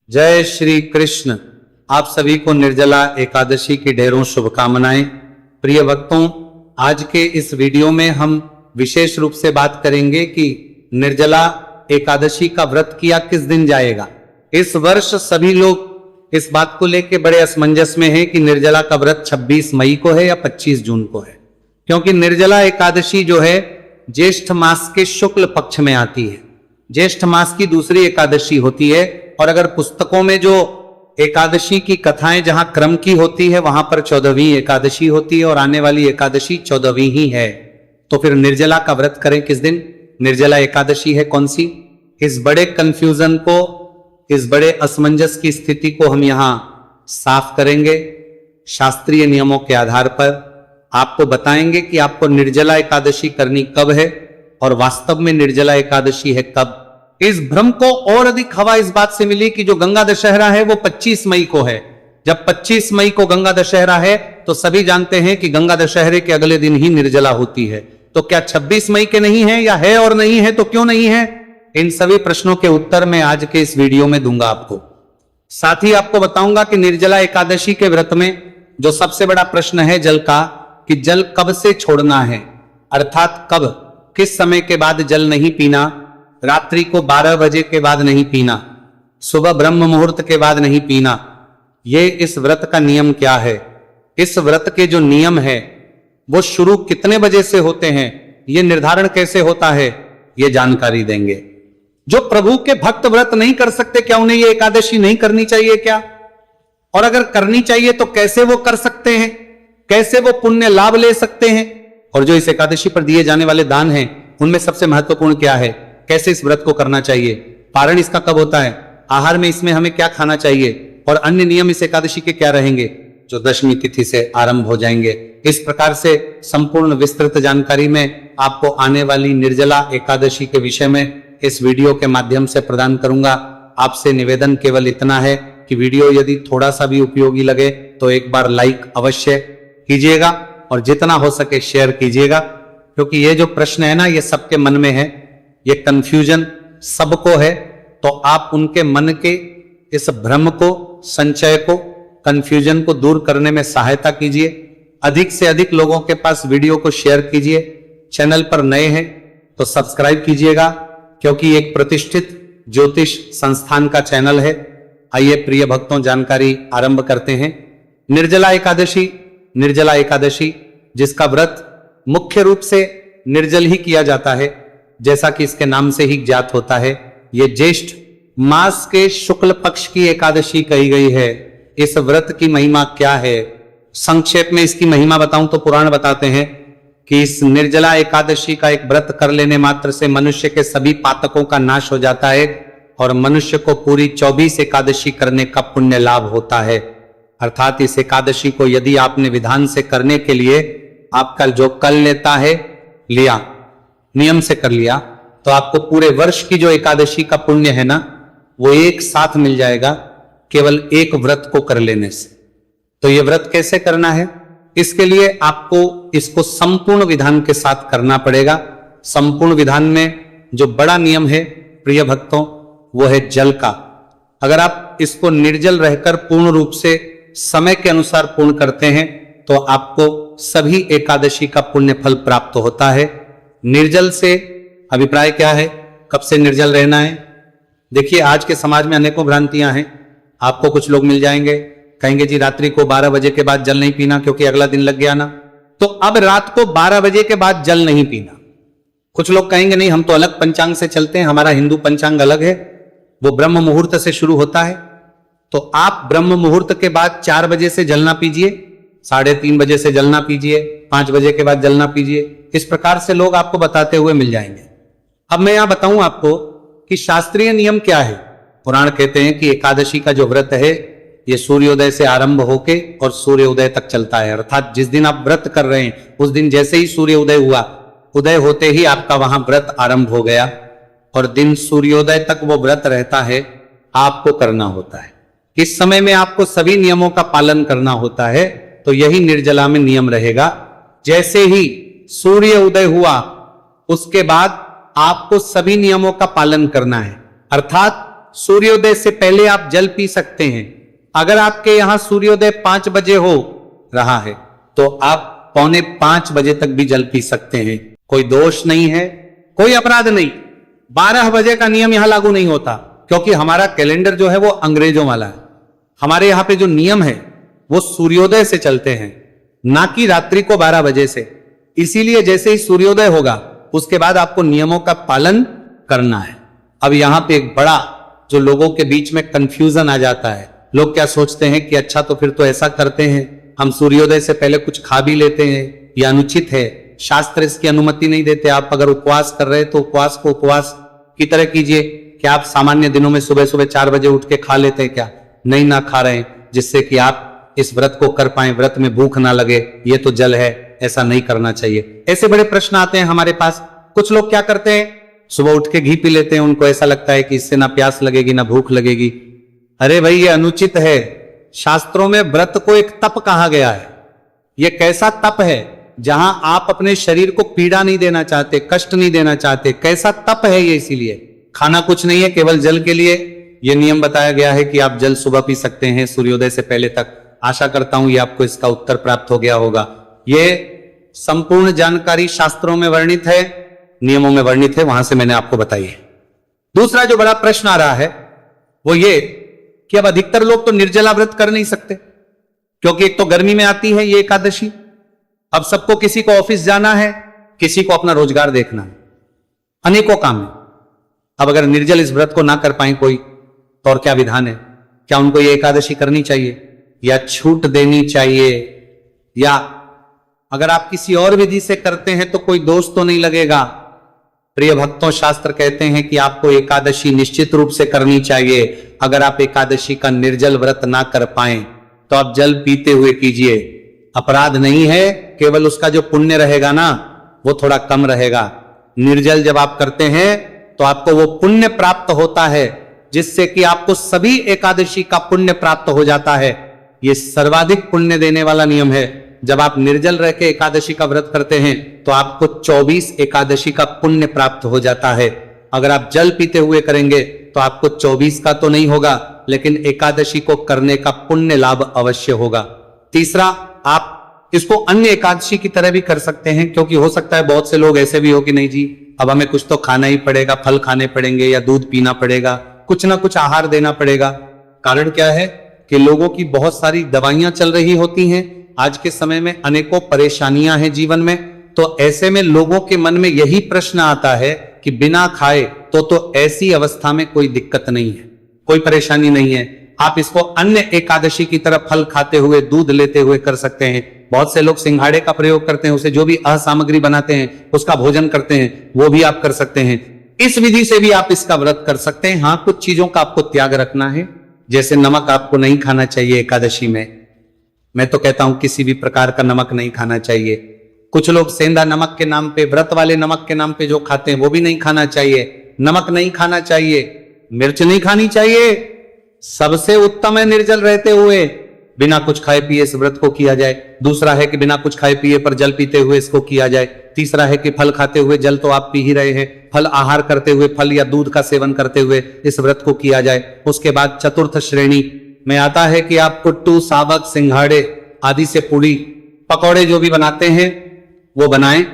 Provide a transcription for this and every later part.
जय श्री कृष्ण। आप सभी को निर्जला एकादशी की ढेरों शुभकामनाएं। प्रिय भक्तों, आज के इस वीडियो में हम विशेष रूप से बात करेंगे कि निर्जला एकादशी का व्रत किया किस दिन जाएगा। इस वर्ष सभी लोग इस बात को लेकर बड़े असमंजस में हैं कि निर्जला का व्रत 26 मई को है या 25 जून को है, क्योंकि निर्जला एकादशी जो है ज्येष्ठ मास के शुक्ल पक्ष में आती है। ज्येष्ठ मास की दूसरी एकादशी होती है, और अगर पुस्तकों में जो एकादशी की कथाएं जहां क्रम की होती है वहां पर 14वीं एकादशी होती है और आने वाली एकादशी 14वीं ही है। तो फिर निर्जला का व्रत करें किस दिन? निर्जला एकादशी है कौन सी? इस बड़े कंफ्यूजन को, इस बड़े असमंजस की स्थिति को हम यहां साफ करेंगे। शास्त्रीय नियमों के आधार पर आपको बताएंगे कि आपको निर्जला एकादशी करनी कब है और वास्तव में निर्जला एकादशी है कब। इस भ्रम को और अधिक हवा इस बात से मिली कि जो गंगा दशहरा है वो 25 मई को है। जब 25 मई को गंगा दशहरा है तो सभी जानते हैं कि गंगा दशहरे के अगले दिन ही निर्जला होती है। तो क्या 26 मई के नहीं है, या है और नहीं है तो क्यों नहीं है? इन सभी प्रश्नों के उत्तर मैं आज के इस वीडियो में दूंगा आपको। साथ ही आपको बताऊंगा कि निर्जला एकादशी के व्रत में जो सबसे बड़ा प्रश्न है जल का, कि जल कब से छोड़ना है, अर्थात कब, किस समय के बाद जल नहीं पीना। रात्रि को 12 बजे के बाद नहीं पीना, सुबह ब्रह्म मुहूर्त के बाद नहीं पीना। ये इस व्रत का नियम क्या है, इस व्रत के जो नियम है वो शुरू कितने बजे से होते हैं, ये निर्धारण कैसे होता है, ये जानकारी देंगे। जो प्रभु के भक्त व्रत नहीं कर सकते, क्या उन्हें ये एकादशी नहीं करनी चाहिए क्या? और अगर करनी चाहिए तो कैसे वो कर सकते हैं, कैसे वो पुण्य लाभ ले सकते हैं? और जो इस एकादशी पर दिए जाने वाले दान हैं उनमें सबसे महत्वपूर्ण क्या है, कैसे इस व्रत को करना चाहिए, पारण इसका कब होता है, आहार में इसमें हमें क्या खाना चाहिए, और अन्य नियम इस एकादशी के क्या रहेंगे जो दशमी तिथि से आरंभ हो जाएंगे। इस प्रकार से संपूर्ण विस्तृत जानकारी में आपको आने वाली निर्जला एकादशी के विषय में इस वीडियो के माध्यम से प्रदान करूंगा। आपसे निवेदन केवल इतना है कि वीडियो यदि थोड़ा सा भी उपयोगी लगे तो एक बार लाइक अवश्य कीजिएगा और जितना हो सके शेयर कीजिएगा, क्योंकि ये जो प्रश्न है ना ये सबके मन में है, ये कंफ्यूजन सबको है। तो आप उनके मन के इस भ्रम को, संचय को, कंफ्यूजन को दूर करने में सहायता कीजिए। अधिक से अधिक लोगों के पास वीडियो को शेयर कीजिए। चैनल पर नए हैं तो सब्सक्राइब कीजिएगा, क्योंकि एक प्रतिष्ठित ज्योतिष संस्थान का चैनल है। आइए प्रिय भक्तों, जानकारी आरंभ करते हैं। निर्जला एकादशी, निर्जला एकादशी जिसका व्रत मुख्य रूप से निर्जल ही किया जाता है, जैसा कि इसके नाम से ही ज्ञात होता है। ये ज्येष्ठ मास के शुक्ल पक्ष की एकादशी कही गई है। इस व्रत की महिमा क्या है, संक्षेप में इसकी महिमा बताऊं तो पुराण बताते हैं कि इस निर्जला एकादशी का एक व्रत कर लेने मात्र से मनुष्य के सभी पातकों का नाश हो जाता है और मनुष्य को पूरी 24 एकादशी करने का पुण्य लाभ होता है। अर्थात इस एकादशी को यदि आपने विधान से करने के लिए आपका जो कल लेता है, लिया, नियम से कर लिया, तो आपको पूरे वर्ष की जो एकादशी का पुण्य है ना वो एक साथ मिल जाएगा केवल एक व्रत को कर लेने से। तो ये व्रत कैसे करना है, इसके लिए आपको इसको संपूर्ण विधान के साथ करना पड़ेगा। संपूर्ण विधान में जो बड़ा नियम है प्रिय भक्तों वो है जल का। अगर आप इसको निर्जल रहकर पूर्ण रूप से समय के अनुसार पूर्ण करते हैं तो आपको सभी एकादशी का पुण्य फल प्राप्त होता है। निर्जल से अभिप्राय क्या है, कब से निर्जल रहना है? देखिए आज के समाज में अनेकों भ्रांतियां हैं। आपको कुछ लोग मिल जाएंगे, कहेंगे जी रात्रि को 12 बजे के बाद जल नहीं पीना क्योंकि अगला दिन लग गया ना। तो अब रात को 12 बजे के बाद जल नहीं पीना। कुछ लोग कहेंगे नहीं, हम तो अलग पंचांग से चलते हैं, हमारा हिंदू पंचांग अलग है, वो ब्रह्म मुहूर्त से शुरू होता है। तो आप ब्रह्म मुहूर्त के बाद 4 बजे से जल ना पीजिए, 3:30 बजे से जल ना पीजिए, 5 बजे के बाद जल ना पीजिए। इस प्रकार से लोग आपको बताते हुए मिल जाएंगे। अब मैं यहां बताऊं आपको कि शास्त्रीय नियम क्या है। पुराण कहते हैं कि एकादशी का जो व्रत है ये सूर्योदय से आरंभ होके और सूर्योदय तक चलता है। अर्थात जिस दिन आप व्रत कर रहे हैं उस दिन जैसे ही सूर्योदय हुआ, उदय होते ही आपका वहां व्रत आरंभ हो गया और दिन सूर्योदय तक वो व्रत रहता है, आपको करना होता है। इस समय में आपको सभी नियमों का पालन करना होता है। तो यही निर्जला में नियम रहेगा। जैसे ही सूर्य उदय हुआ उसके बाद आपको सभी नियमों का पालन करना है। अर्थात सूर्योदय से पहले आप जल पी सकते हैं। अगर आपके यहां सूर्योदय 5 बजे हो रहा है तो आप 4:45 बजे तक भी जल पी सकते हैं। कोई दोष नहीं है, कोई अपराध नहीं। 12 बजे का नियम यहां लागू नहीं होता, क्योंकि हमारा कैलेंडर जो है वो अंग्रेजों वाला है। हमारे यहां पे जो नियम है वो सूर्योदय से चलते हैं, ना कि रात्रि को 12 बजे से। इसीलिए जैसे ही सूर्योदय होगा उसके बाद आपको नियमों का पालन करना है। अब यहां पे एक बड़ा जो लोगों के बीच में कंफ्यूजन आ जाता है, लोग क्या सोचते हैं कि अच्छा तो फिर तो ऐसा करते हैं, हम सूर्योदय से पहले कुछ खा भी लेते हैं, यह अनुचित है, शास्त्र इसकी अनुमति नहीं देते। आप अगर उपवास कर रहे हैं तो उपवास को उपवास की तरह कीजिए। क्या आप सामान्य दिनों में सुबह सुबह 4 बजे उठ के खा लेते हैं क्या? नहीं ना खा रहे हैं, जिससे कि आप इस व्रत को कर पाए, व्रत में भूख ना लगे। ये तो जल है, ऐसा नहीं करना चाहिए। ऐसे बड़े प्रश्न आते हैं हमारे पास। कुछ लोग क्या करते हैं, सुबह उठ के घी पी लेते हैं, उनको ऐसा लगता है कि इससे ना प्यास लगेगी ना भूख लगेगी। अरे भाई ये अनुचित है। शास्त्रों में व्रत को एक तप कहा गया है। यह कैसा तप है जहां आप अपने शरीर को पीड़ा नहीं देना चाहते, कष्ट नहीं देना चाहते। कैसा तप है ये? इसीलिए खाना कुछ नहीं है, केवल जल के लिए यह नियम बताया गया है कि आप जल सुबह पी सकते हैं सूर्योदय से पहले तक। आशा करता हूं ये आपको इसका उत्तर प्राप्त हो गया होगा। यह संपूर्ण जानकारी शास्त्रों में वर्णित है, नियमों में वर्णित है, वहां से मैंने आपको बताई है। दूसरा जो बड़ा प्रश्न आ रहा है वो ये कि अब अधिकतर लोग तो निर्जला व्रत कर नहीं सकते, क्योंकि एक तो गर्मी में आती है ये एकादशी। अब सबको, किसी को ऑफिस जाना है, किसी को अपना रोजगार देखना है, अनेकों काम है। अब अगर निर्जल इस व्रत को ना कर पाए कोई, तो और क्या विधान है? क्या उनको ये एकादशी करनी चाहिए या छूट देनी चाहिए? या अगर आप किसी और विधि से करते हैं तो कोई दोष तो नहीं लगेगा? प्रिय भक्तों, शास्त्र कहते हैं कि आपको एकादशी निश्चित रूप से करनी चाहिए। अगर आप एकादशी का निर्जल व्रत ना कर पाए तो आप जल पीते हुए कीजिए, अपराध नहीं है, केवल उसका जो पुण्य रहेगा ना वो थोड़ा कम रहेगा। निर्जल जब आप करते हैं तो आपको वो पुण्य प्राप्त होता है, जिससे कि आपको सभी एकादशी का पुण्य प्राप्त हो जाता है। ये सर्वाधिक पुण्य देने वाला नियम है। जब आप निर्जल रह के एकादशी का व्रत करते हैं तो आपको 24 एकादशी का पुण्य प्राप्त हो जाता है। अगर आप जल पीते हुए करेंगे तो आपको 24 का तो नहीं होगा, लेकिन एकादशी को करने का पुण्य लाभ अवश्य होगा। तीसरा, आप इसको अन्य एकादशी की तरह भी कर सकते हैं, क्योंकि हो सकता है बहुत से लोग ऐसे भी हो कि नहीं जी अब हमें कुछ तो खाना ही पड़ेगा, फल खाने पड़ेंगे या दूध पीना पड़ेगा, कुछ ना कुछ आहार देना पड़ेगा। कारण क्या है कि लोगों की बहुत सारी दवाइयां चल रही होती हैं। आज के समय में अनेकों परेशानियां हैं जीवन में, तो ऐसे में लोगों के मन में यही प्रश्न आता है कि बिना खाए तो ऐसी अवस्था में कोई दिक्कत नहीं है, कोई परेशानी नहीं है। आप इसको अन्य एकादशी की तरह फल खाते हुए, दूध लेते हुए कर सकते हैं। बहुत से लोग सिंघाड़े का प्रयोग करते हैं, उसे जो भी असामग्री बनाते हैं उसका भोजन करते हैं, वो भी आप कर सकते हैं। इस विधि से भी आप इसका व्रत कर सकते हैं। हाँ, कुछ चीजों का आपको त्याग रखना है, जैसे नमक आपको नहीं खाना चाहिए एकादशी में। मैं तो कहता हूं किसी भी प्रकार का नमक नहीं खाना चाहिए। कुछ लोग सेंधा नमक के नाम पे, व्रत वाले नमक के नाम पे जो खाते हैं वो भी नहीं खाना चाहिए। नमक नहीं खाना चाहिए, मिर्च नहीं खानी चाहिए। सबसे उत्तम है निर्जल रहते हुए बिना कुछ खाए पिए इस व्रत को किया जाए। दूसरा है कि बिना कुछ खाए पिए पर जल पीते हुए इसको किया जाए। तीसरा है कि फल खाते हुए, जल तो आप पी ही रहे हैं, फल आहार करते हुए, फल या दूध का सेवन करते हुए इस व्रत को किया जाए। उसके बाद चतुर्थ श्रेणी में आता है कि आप कुट्टू, सावक, सिंघाड़े आदि से पूड़ी, पकौड़े जो भी बनाते हैं वो बनाएं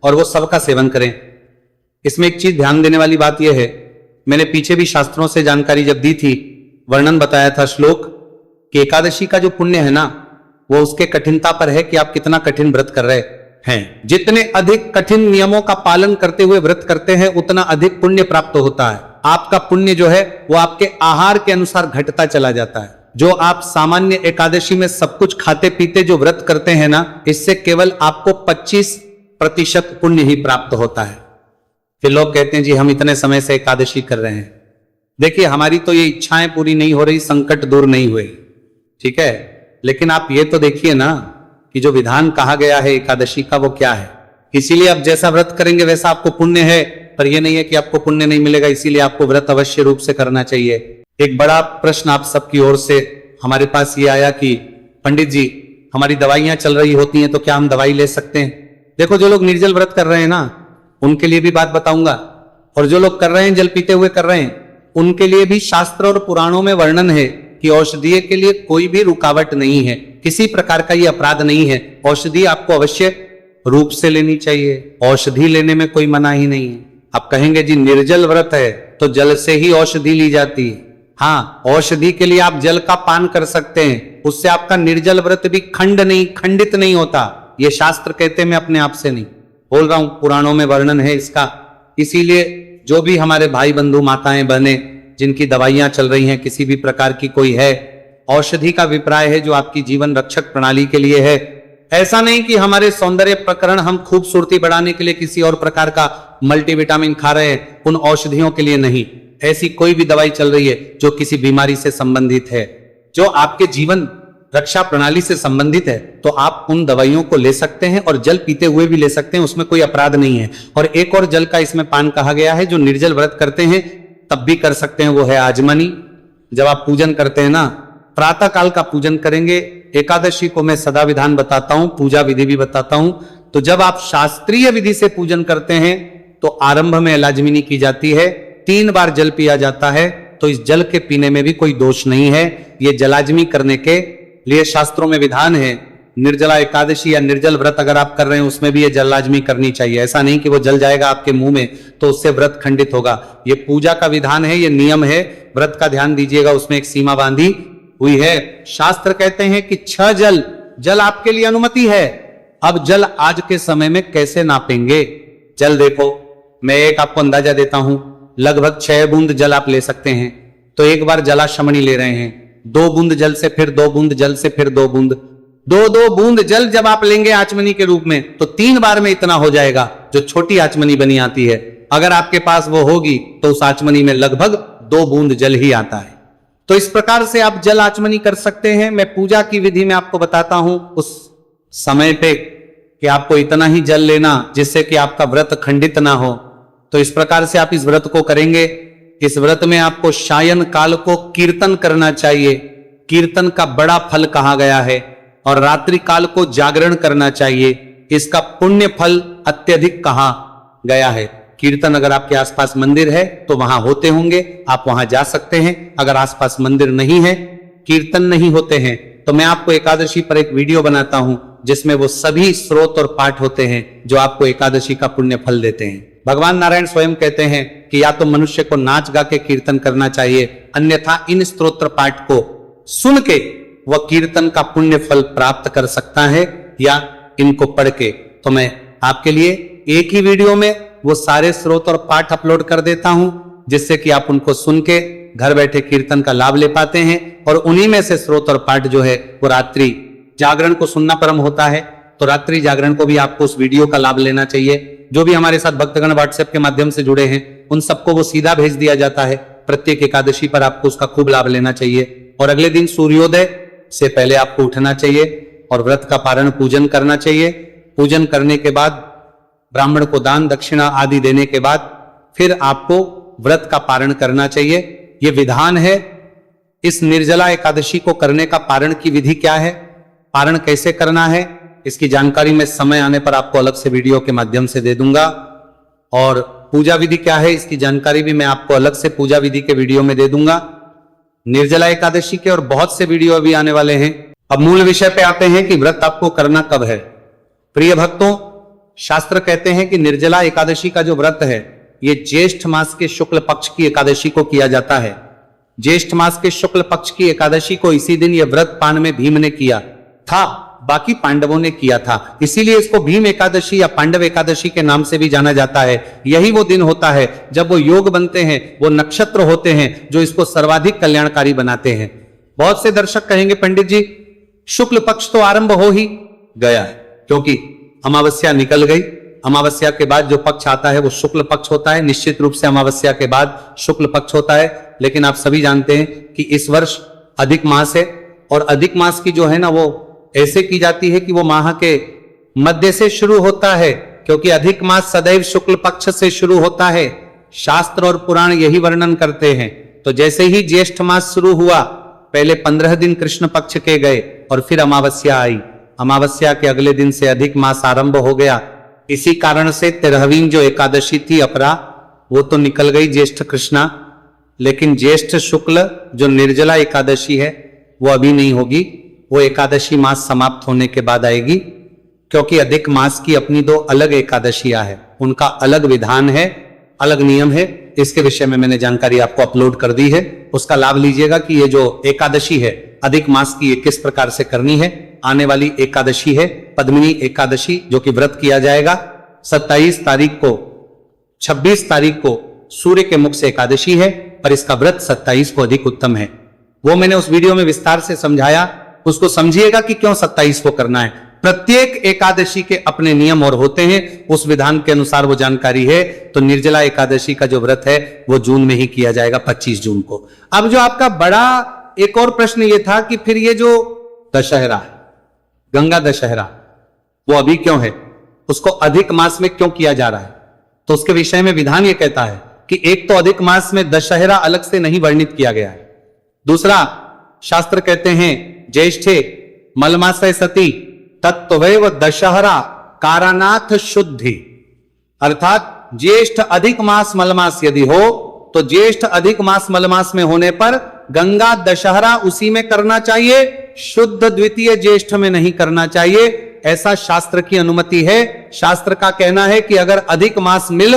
और वो सबका सेवन करें। इसमें एक चीज ध्यान देने वाली बात यह है, मैंने पीछे भी शास्त्रों से जानकारी जब दी थी, वर्णन बताया था श्लोक कि एकादशी का जो पुण्य है ना वो उसके कठिनता पर है कि आप कितना कठिन व्रत कर रहे हैं। जितने अधिक कठिन नियमों का पालन करते हुए व्रत करते हैं उतना अधिक पुण्य प्राप्त होता है। आपका पुण्य जो है वो आपके आहार के अनुसार घटता चला जाता है। जो आप सामान्य एकादशी में सब कुछ खाते पीते जो व्रत करते हैं ना, इससे केवल आपको 25% पुण्य ही प्राप्त होता है। फिर लोग कहते हैं जी हम इतने समय से एकादशी कर रहे हैं। देखिए, हमारी तो ये इच्छाएं पूरी नहीं हो रही, संकट दूर नहीं हुए, ठीक है, लेकिन आप ये तो देखिए ना कि जो विधान कहा गया है एकादशी का वो क्या है। इसीलिए आप जैसा व्रत करेंगे वैसा आपको पुण्य है, पर यह नहीं है कि आपको पुण्य नहीं मिलेगा, इसीलिए आपको व्रत अवश्य रूप से करना चाहिए। एक बड़ा प्रश्न आप सबकी ओर से हमारे पास ये आया कि पंडित जी हमारी दवाइयां चल रही होती हैं तो क्या हम दवाई ले सकते हैं? देखो, जो लोग निर्जल व्रत कर रहे हैं ना उनके लिए भी बात बताऊंगा, और जो लोग कर रहे हैं जल पीते हुए कर रहे हैं उनके लिए भी शास्त्र और पुराणों में वर्णन है कि औषधीय के लिए कोई भी रुकावट नहीं है, किसी प्रकार का ये अपराध नहीं है। औषधि आपको अवश्य रूप से लेनी चाहिए, औषधि लेने में कोई मना ही नहीं है। आप कहेंगे जी निर्जल व्रत है तो जल से ही औषधि ली जाती है। हाँ, औषधि के लिए आप जल का पान कर सकते हैं, उससे आपका निर्जल व्रत भी खंडित नहीं होता। ये शास्त्र कहते हैं, मैं अपने आप से नहीं बोल रहा हूं, पुराणों में वर्णन है इसका। इसीलिए जो भी हमारे भाई बंधु माताएं बहने जिनकी दवाइयां चल रही हैं, किसी भी प्रकार की कोई है, औषधि का अभिप्राय है जो आपकी जीवन रक्षक प्रणाली के लिए है। ऐसा नहीं कि हमारे सौंदर्य प्रकरण हम खूबसूरती बढ़ाने के लिए किसी और प्रकार का मल्टीविटामिन खा रहे हैं, उन औषधियों के लिए नहीं। ऐसी कोई भी दवाई चल रही है जो किसी बीमारी से संबंधित है, जो आपके जीवन रक्षा प्रणाली से संबंधित है, तो आप उन दवाइयों को ले सकते हैं और जल पीते हुए भी ले सकते हैं, उसमें कोई अपराध नहीं है। और एक और जल का इसमें पान कहा गया है जो निर्जल व्रत करते हैं तब भी कर सकते हैं, वो है आजमनी। जब आप पूजन करते हैं ना, प्रातः काल का पूजन करेंगे। एकादशी को मैं सदा विधान बताता हूं, पूजा विधि भी बताता हूं। तो जब आप शास्त्रीय विधि से पूजन करते हैं तो आरंभ में अलाजमिनी की जाती है, 3 बार जल पिया जाता है, तो इस जल के पीने में भी कोई दोष नहीं है। ये जलाजमी करने के लिए शास्त्रों में विधान है। निर्जला एकादशी या निर्जल व्रत अगर आप कर रहे हैं उसमें भी ये जलाजमी करनी चाहिए। ऐसा नहीं कि वो जल जाएगा आपके मुंह में तो उससे व्रत खंडित होगा। ये पूजा का विधान है, ये नियम है, व्रत का ध्यान दीजिएगा, उसमें एक सीमा बांधी हुई है। शास्त्र कहते हैं कि 6 जल आपके लिए अनुमति है। अब जल आज के समय में कैसे नापेंगे? जल देखो, मैं एक आपको अंदाजा देता हूं, लगभग 6 बूंद जल आप ले सकते हैं। तो एक बार जलाशमणी ले रहे हैं, 2 बूंद जल से फिर 2 बूंद जल से फिर 2 बूंद, 2 बूंद जल जब आप लेंगे आचमनी के रूप में तो 3 बार में इतना हो जाएगा जो छोटी आचमनी बनी आती है। अगर आपके पास वो होगी तो उस आचमनी में लगभग 2 बूंद जल ही आता है। तो इस प्रकार से आप जल आचमनी कर सकते हैं। मैं पूजा की विधि में आपको बताता हूं उस समय पे कि आपको इतना ही जल लेना जिससे कि आपका व्रत खंडित ना हो। तो इस प्रकार से आप इस व्रत को करेंगे। इस व्रत में आपको सायं काल को कीर्तन करना चाहिए, कीर्तन का बड़ा फल कहा गया है, और रात्रि काल को जागरण करना चाहिए, इसका पुण्य फल अत्यधिक कहा गया है। कीर्तन अगर आपके आसपास मंदिर है तो वहां होते होंगे, आप वहां जा सकते हैं। अगर आसपास मंदिर नहीं है, कीर्तन नहीं होते हैं, तो मैं आपको एकादशी पर एक वीडियो बनाता हूं जिसमें वो सभी स्रोत और पाठ होते हैं जो आपको एकादशी का पुण्य फल देते हैं। भगवान नारायण स्वयं कहते हैं कि या तो मनुष्य को नाच गा के कीर्तन करना चाहिए, अन्यथा इन स्तोत्र पाठ को सुन के वह कीर्तन का पुण्य फल प्राप्त कर सकता है, या इनको पढ़ के। तो मैं आपके लिए एक ही वीडियो में वो सारे स्रोत और पाठ अपलोड कर देता हूं, जिससे कि आप उनको सुन के घर बैठे कीर्तन का लाभ ले पाते हैं। और उन्हीं में से स्रोत और पाठ जो है वो रात्रि जागरण को सुनना परम होता है, तो रात्रि जागरण को भी आपको उस वीडियो का लाभ लेना चाहिए। जो भी हमारे साथ भक्तगण व्हाट्सएप के माध्यम से जुड़े हैं उन सबको वो सीधा भेज दिया जाता है। प्रत्येक एकादशी पर आपको उसका खूब लाभ लेना चाहिए। और अगले दिन सूर्योदय से पहले आपको उठना चाहिए और व्रत का पारण पूजन करना चाहिए। पूजन करने के बाद ब्राह्मण को दान दक्षिणा आदि देने के बाद फिर आपको व्रत का पारण करना चाहिए। यह विधान है। इस निर्जला एकादशी को करने का पारण की विधि क्या है, पारण कैसे करना है, इसकी जानकारी मैं समय आने पर आपको अलग से वीडियो के माध्यम से दे दूंगा। और पूजा विधि क्या है इसकी जानकारी भी मैं आपको अलग से पूजा विधि के वीडियो में दे दूंगा। निर्जला एकादशी के और बहुत से वीडियो अभी आने वाले हैं। अब मूल विषय पे आते हैं कि व्रत आपको करना कब है। प्रिय भक्तों, शास्त्र कहते हैं कि निर्जला एकादशी का जो व्रत है ये ज्येष्ठ मास के शुक्ल पक्ष की एकादशी को किया जाता है। ज्येष्ठ मास के शुक्ल पक्ष की एकादशी को इसी दिन यह व्रत पान में भीम ने किया था, बाकी पांडवों ने किया था। इसीलिए इसको भीम एकादशी या पांडव एकादशी के नाम से भी जाना जाता है। यही वो दिन होता है जब वो योग बनते हैं, वो नक्षत्र होते हैं जो इसको सर्वाधिक कल्याणकारी बनाते हैं। बहुत से दर्शक कहेंगे पंडित जी शुक्ल पक्ष तो आरंभ हो ही गया है, क्योंकि अमावस्या निकल गई। अमावस्या के बाद जो पक्ष आता है वो शुक्ल पक्ष होता है। निश्चित रूप से अमावस्या के बाद शुक्ल पक्ष होता है। लेकिन आप सभी जानते हैं कि इस वर्ष अधिक मास है, और अधिक मास की जो है ना वो ऐसे की जाती है कि वो माह के मध्य से शुरू होता है, क्योंकि अधिक मास सदैव शुक्ल पक्ष से शुरू होता है। शास्त्र और पुराण यही वर्णन करते हैं। तो जैसे ही ज्येष्ठ मास शुरू हुआ, पहले 15 दिन कृष्ण पक्ष के गए और फिर अमावस्या आई। अमावस्या के अगले दिन से अधिक मास आरंभ हो गया। इसी कारण से 13वीं जो एकादशी थी अपरा, वो तो निकल गई ज्येष्ठ कृष्णा। लेकिन ज्येष्ठ शुक्ल जो निर्जला एकादशी है वो अभी नहीं होगी, वो एकादशी मास समाप्त होने के बाद आएगी, क्योंकि अधिक मास की अपनी दो अलग एकादशियां है, उनका अलग विधान है, अलग नियम है। इसके विषय में मैंने जानकारी आपको अपलोड कर दी है, उसका लाभ लीजिएगा कि ये जो एकादशी है अधिक मास की, ये किस प्रकार से करनी है। आने वाली एकादशी है पद्मिनी एकादशी, जो कि व्रत किया जाएगा 27 तारीख को, 26 तारीख को सूर्य के मुख से एकादशी है, पर इसका व्रत 27 को अधिक उत्तम है। वो मैंने उस वीडियो में विस्तार से समझाया, उसको समझिएगा कि क्यों 27 को करना है। प्रत्येक एकादशी के अपने नियम और होते हैं, उस विधान के अनुसार वो जानकारी है। तो निर्जला एकादशी का जो व्रत है वो जून में ही किया जाएगा, 25 जून को। अब जो आपका बड़ा एक और प्रश्न ये था कि फिर ये जो दशहरा है, गंगा दशहरा, वो अभी क्यों है, उसको अधिक मास में क्यों किया जा रहा है? तो उसके विषय में विधान ये कहता है कि एक तो अधिक मास में दशहरा अलग से नहीं वर्णित किया गया है, दूसरा शास्त्र कहते हैं ज्येष्ठे मलमासय सती तत्वैव दशहरा कारानाथ शुद्धि, अर्थात ज्येष्ठ अधिक मास मलमास यदि हो तो ज्येष्ठ अधिक मास मलमास में होने पर गंगा दशहरा उसी में करना चाहिए, शुद्ध द्वितीय ज्येष्ठ में नहीं करना चाहिए। ऐसा शास्त्र की अनुमति है। शास्त्र का कहना है कि अगर अधिक मास मिल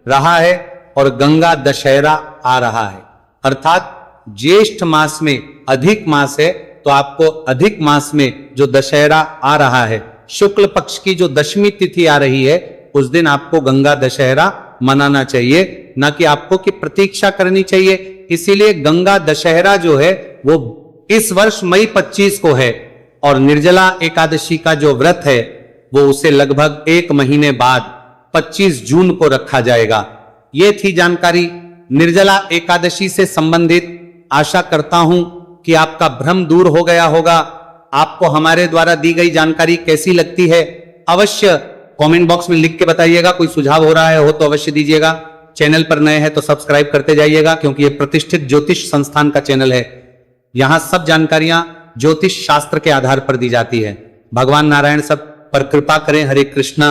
रहा है और गंगा दशहरा आ रहा है, अर्थात ज्येष्ठ मास में अधिक मास है, तो आपको अधिक मास में जो दशहरा आ रहा है, शुक्ल पक्ष की जो दशमी तिथि आ रही है, उस दिन आपको गंगा दशहरा मनाना चाहिए, ना कि आपको की प्रतीक्षा करनी चाहिए। इसीलिए गंगा दशहरा जो है वो इस वर्ष मई 25 को है, और निर्जला एकादशी का जो व्रत है वो उसे लगभग 1 महीने बाद 25 जून को रखा जाएगा। ये थी जानकारी निर्जला एकादशी से संबंधित। आशा करता हूं कि आपका भ्रम दूर हो गया होगा। आपको हमारे द्वारा दी गई जानकारी कैसी लगती है, अवश्य कमेंट बॉक्स में लिख के बताइएगा। कोई सुझाव हो रहा है हो तो अवश्य दीजिएगा। चैनल पर नए हैं तो सब्सक्राइब करते जाइएगा, क्योंकि यह प्रतिष्ठित ज्योतिष संस्थान का चैनल है। यहां सब जानकारियां ज्योतिष शास्त्र के आधार पर दी जाती है। भगवान नारायण सब पर कृपा करें। हरे कृष्णा।